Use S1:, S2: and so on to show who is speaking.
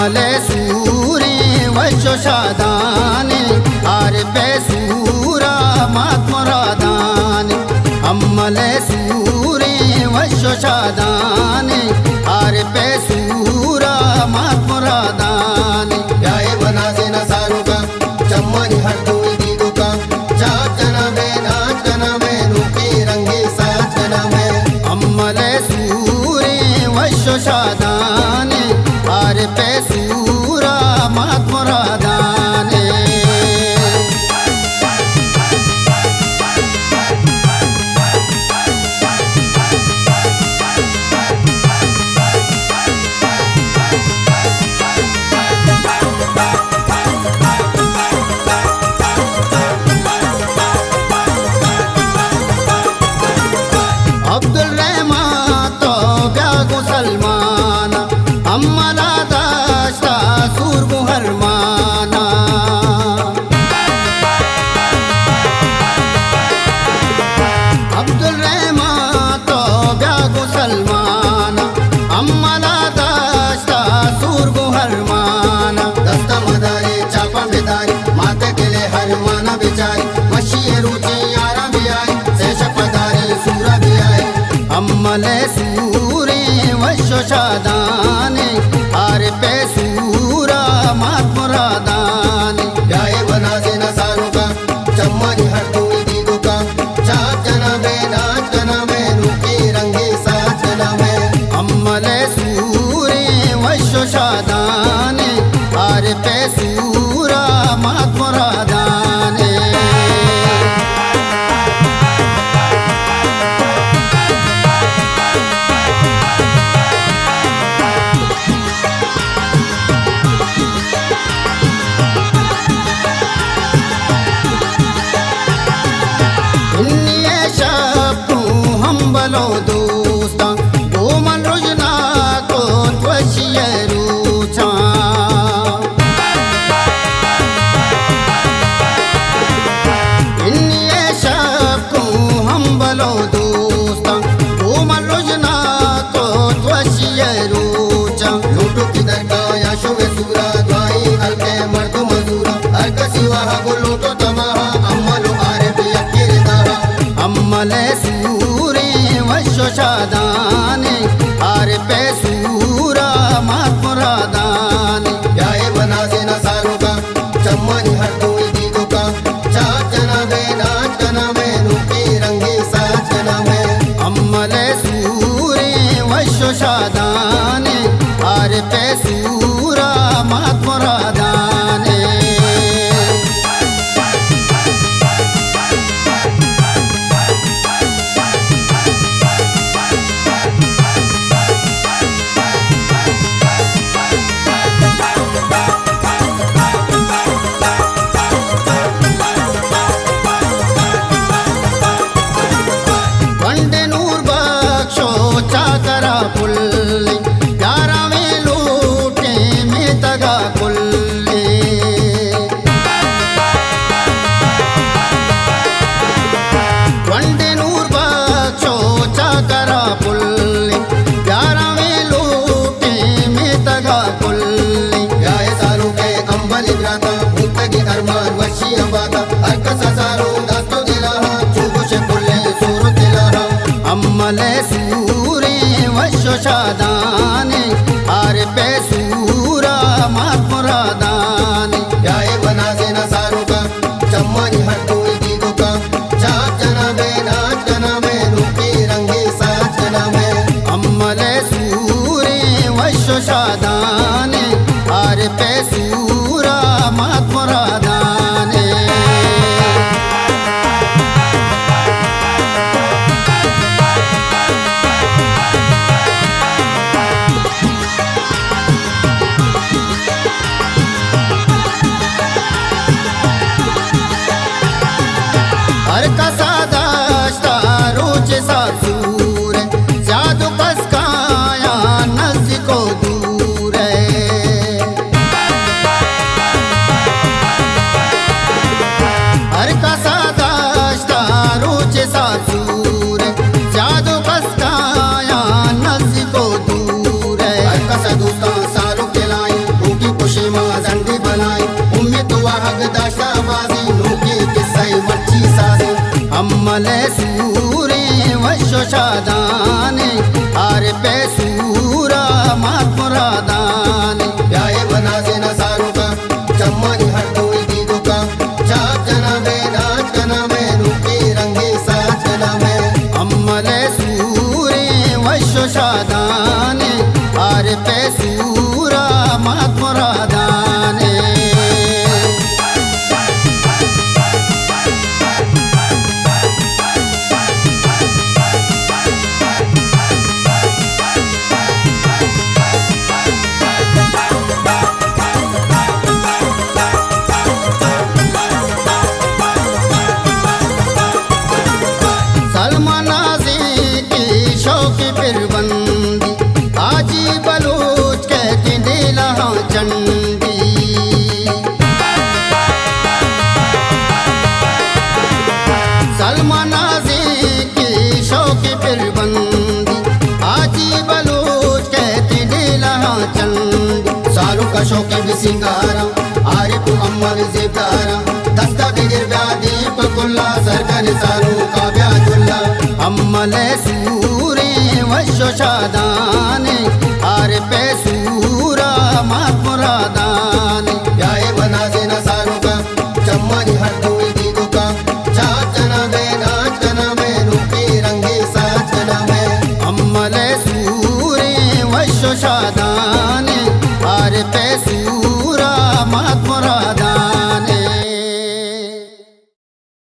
S1: अम्मले Suri वशोशादानी are पे सूरा मात मुरादानी अम्मले सूरी वशोशादानी आर पे सूरा मात मुरादानी
S2: जाए बनासे न सारू का चम्मनी हर कोई दीदो का चाप जना में नाच जना में रूपी रंगी साच जना में
S1: अम्मले सूरी वशोशादानी आर पे सूरा मात मुरादानी अब्दुल रहमान तो ब्यागु सलमाना अम्मला दाश्ता सूरगु हरमाना अब्दुल रहमान तो ब्यागु सलमाना अम्मला दाश्ता सूरगु हरमाना
S2: दस्ता मदारी चापा बेदारी माते केले हर माना बेचारी मशीए रुचि यारा भी आए शेष पदारी सूरा भी आए
S1: अम्मले सूरी वशोशादानी आर पे सूरा मात मुरादानी
S2: जाए बनासे न सारू का चम्मनी हर कोई दीदो का चाप जना में नाच जना में रूपी रंगी साच जना में
S1: अम्मले सूरी वशोशादानी आर पे सूरा मात मुरादानी इन्निये शब्दू हम बलो दोस्ता गोमन रुजना को त्वशिये रूछा इन्निये शब्दू हम बलो दोस्ता गोमन रुजना को त्वशिये रूछा
S2: लूटो किधर का या शुभे सूरा द्वाई अलके मर्दु मजूरा अलक सिवा गो लूटो तमाहा अम्मलो आरे भी अकेले दाहा
S1: अम्मले सूरी वशोशादानी आर पे सूरा मात मुरादानी
S2: जाए बनासे न सारू का चम्मनी हर कोई दीदो का चाप जना में नाच जना में रूपी रंगी साच जना में
S1: अम्मले सूरी वशोशादानी आर पे सूरा मात मुरादानी वंडे नूर बख्शो चाकरा पुल्ली प्यारा में लूटे में तगा कुल्ली वंडे नूर बख्शो चाकरा पुल्ली प्यारा में लूटे में तगा कुल्ली
S2: जाए सारू के अंबली ग्राता मुक्तगी अरमान वशी अंबाता अर्कसा सारू दास्तो दिलाहा चुबुश पुल्ले सूरु दिलाहा
S1: अम्मले सूरी वशोशादानी आर पे सूरा मात मुरादानी
S2: जाए बनासे न सारू का चम्मनी हर कोई दीदो का चाप जना में नाच जना में रूपी रंगी साच जना में
S1: अम्मले सूरी वशोशादानी आर पे सूरा मात मुरादानी हर कसा दाश्ता रोच सा सूर जादू कस काया नज़दीको दूर है शोषादाने आरे पे सूरा मातमुरादाने
S2: ब्याहे बनासे न सारुका चम्मनी हटोई दीदुका चाप जना में नाच कना में रूपी रंगी साच कना में
S1: अम्मले सूरे वशोषादाने आरे पे सूरा मातमुरादाने फिरबंदी आजी बलूच कहती नीला चंडी सलमा नाजी की शौकी फिरबंदी आजी बलूच कहती नीला चंडी
S2: सारू का शौकी भी सिंगारा आरिफ अम्मल जिब्दारा दस्ता बिगिर दीप कुल्ला सरकन सारू का ब्याजुल्ला
S1: अम्मले सूरे वशोषादाने आरे पे सूरा मातमुरादाने
S2: ब्याहे बनासे न सारुका चम्मनी हटोई दीदुका चाप जना में नाच कना में रूपी रंगी साच कना में
S1: अम्मले सूरे वशोषादाने